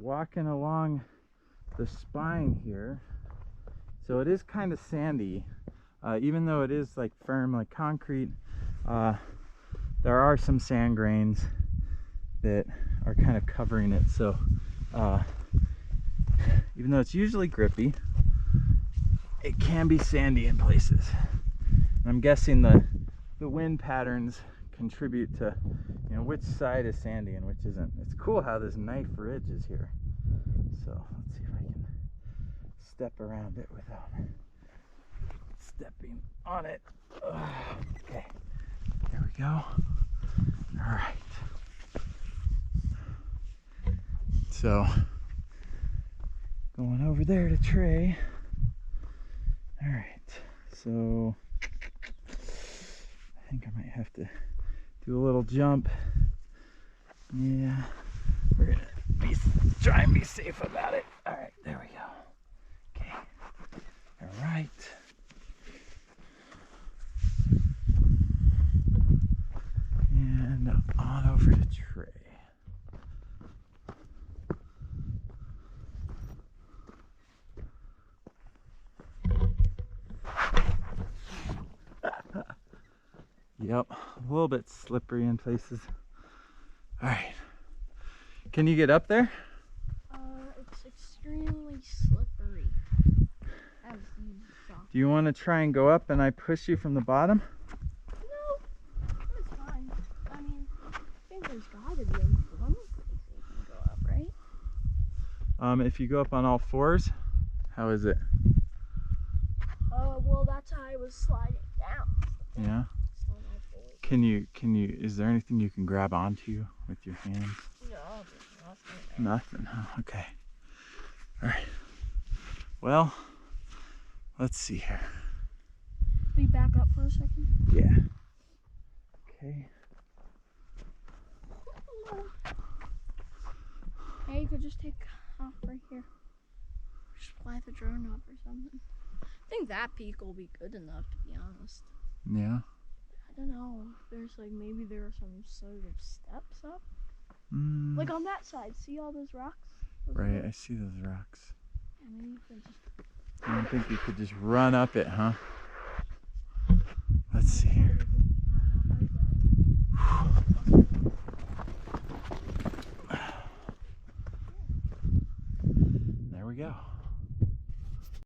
walking along the spine here. So it is kind of sandy, even though it is like firm like concrete. There are some sand grains that are kind of covering it, so even though it's usually grippy, it can be sandy in places. And I'm guessing the wind patterns contribute to, you know, which side is sandy and which isn't. It's cool how this knife ridge is here. So let's see if I can step around it without stepping on it. Okay, there we go. All right. So going over there to Trey. All right, so I think I might have to do a little jump. Yeah, we're gonna try and be safe about it. All right, there we go. Okay, all right. And on over to Trey. Yep, a little bit slippery in places. All right, can you get up there? It's extremely slippery. Do you want to try and go up and I push you from the bottom? No, it's fine. I mean, I think there's gotta be one place you can go up, right? If you go up on all fours, how is it? Well, that's how I was sliding down. Yeah. Can you, is there anything you can grab onto with your hands? No, there's nothing. Nothing, huh? Okay. All right. Well, let's see here. Will you back up for a second? Yeah. Okay. Hey, you could just take off right here. Just fly the drone up or something. I think that peak will be good enough, to be honest. Yeah. I don't know. There's like, maybe there are some sort of steps up. Like on that side, see all those rocks? Right, I see those rocks. Yeah, maybe you can just... I don't think you could just run up it, huh? Let's see here. There we go.